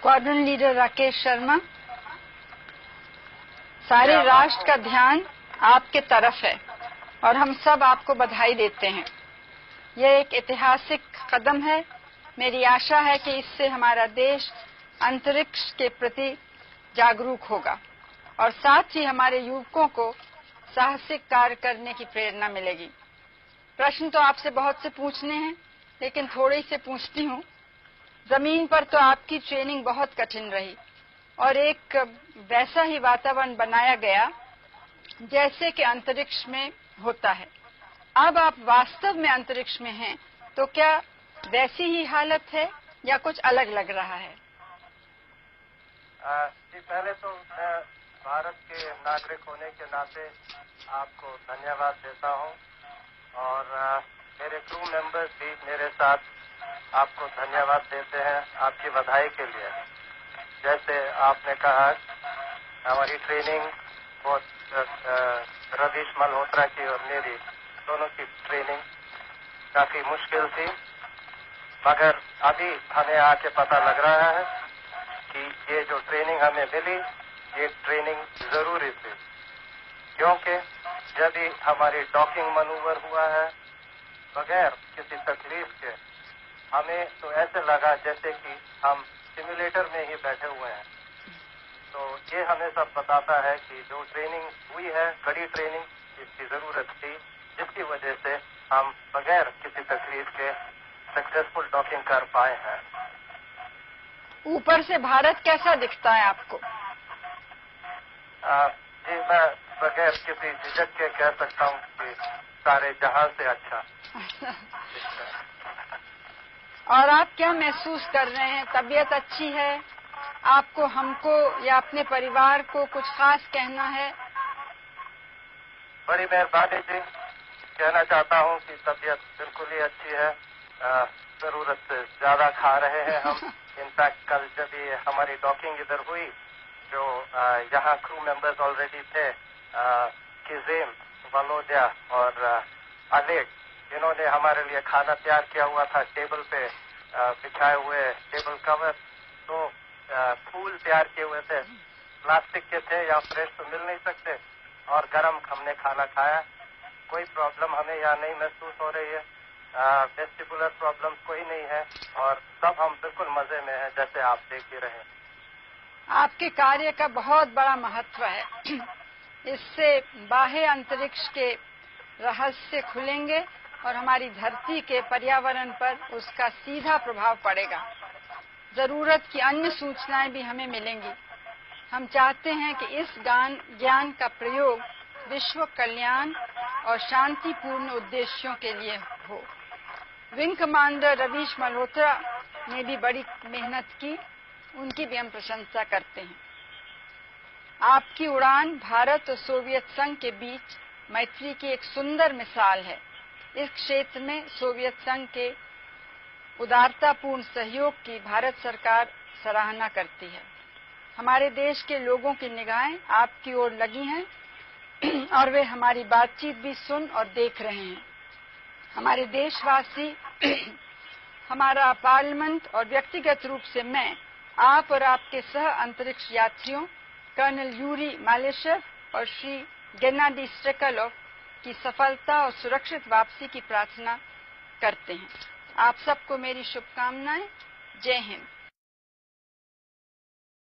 Squadron leader Rakesh Sharma, सारे राष्ट्र का ध्यान आपके तरफ है और हम सब आपको बधाई देते हैं। यह एक ऐतिहासिक कदम है। मेरी आशा है कि इससे हमारा देश अंतरिक्ष के प्रति जागरूक होगा और साथ ही हमारे युवकों को साहसिक कार्य करने की प्रेरणा मिलेगी। प्रश्न तो आपसे बहुत से पूछने हैं, लेकिन थोड़े से पूछती हूँ। जमीन पर तो आपकी ट्रेनिंग बहुत कठिन रही और एक वैसा ही वातावरण बनाया गया जैसे कि अंतरिक्ष में होता है। अब आप वास्तव में अंतरिक्ष में हैं, तो क्या वैसी ही हालत है या कुछ अलग लग रहा है? जी, पहले तो मैं भारत के नागरिक होने के नाते आपको धन्यवाद देता हूं और मेरे क्रू मेंबर्स भी मेरे साथ आपको धन्यवाद देते हैं आपकी बधाई के लिए। जैसे आपने कहा, हमारी ट्रेनिंग बहुत रवीश मल्होत्रा की और मेरी दोनों की ट्रेनिंग काफी मुश्किल थी, मगर अभी हमें आके पता लग रहा है कि ये जो ट्रेनिंग हमें मिली, ये ट्रेनिंग जरूरी थी, क्योंकि जब भी हमारी डॉकिंग मनूवर हुआ है बगैर किसी तकलीफ के, हमें तो ऐसे लगा जैसे कि हम सिमुलेटर में ही बैठे हुए हैं। तो ये हमें सब बताता है कि जो ट्रेनिंग हुई है, कड़ी ट्रेनिंग, इसकी जरूरत थी, जिसकी वजह से हम बगैर किसी तकलीफ के सक्सेसफुल डॉकिंग कर पाए हैं। ऊपर से भारत कैसा दिखता है आपको? जी, मैं बगैर किसी झिझक के कह सकता हूँ कि सारे जहां से अच्छा। और आप क्या महसूस कर रहे हैं? तबीयत अच्छी है आपको, हमको या अपने परिवार को कुछ खास कहना है? बड़ी मेहरबानी जी। कहना चाहता हूँ कि तबीयत बिल्कुल ही अच्छी है। जरूरत से ज्यादा खा रहे हैं हम। इनफैक्ट कल जब ये हमारी डॉकिंग इधर हुई, जो यहाँ क्रू मेंबर्स ऑलरेडी थे, किजेम, वलोदिया और अलेट, इन्होंने हमारे लिए खाना तैयार किया हुआ था, टेबल पे बिछाए हुए टेबल कवर। तो फूल तैयार किए हुए थे, प्लास्टिक के थे, या फ्रेश तो मिल नहीं सकते, और गरम हमने खाना खाया। कोई प्रॉब्लम हमें यहाँ नहीं महसूस हो रही है, वेस्टिबुलर प्रॉब्लम कोई नहीं है, और सब हम बिल्कुल मजे में हैं, जैसे आप देख ही रहे हैं। आपके कार्य का बहुत बड़ा महत्व है। इससे बाह्य अंतरिक्ष के रहस्य खुलेंगे और हमारी धरती के पर्यावरण पर उसका सीधा प्रभाव पड़ेगा। जरूरत की अन्य सूचनाएं भी हमें मिलेंगी। हम चाहते हैं कि इस ज्ञान का प्रयोग विश्व कल्याण और शांतिपूर्ण उद्देश्यों के लिए हो। विंग कमांडर रवीश मल्होत्रा ने भी बड़ी मेहनत की, उनकी भी हम प्रशंसा करते हैं। आपकी उड़ान भारत और सोवियत संघ के बीच मैत्री की एक सुंदर मिसाल है। इस क्षेत्र में सोवियत संघ के उदारतापूर्ण सहयोग की भारत सरकार सराहना करती है। हमारे देश के लोगों की निगाहें आपकी ओर लगी हैं और वे हमारी बातचीत भी सुन और देख रहे हैं। हमारे देशवासी, हमारा पार्लियामेंट और व्यक्तिगत रूप से मैं आप और आपके सह अंतरिक्ष यात्रियों कर्नल यूरी मालेशेव और श्री गेनाडी स्ट्रेकालोव की सफलता और सुरक्षित वापसी की प्रार्थना करते हैं। आप सबको मेरी शुभकामनाएं। जय हिंद।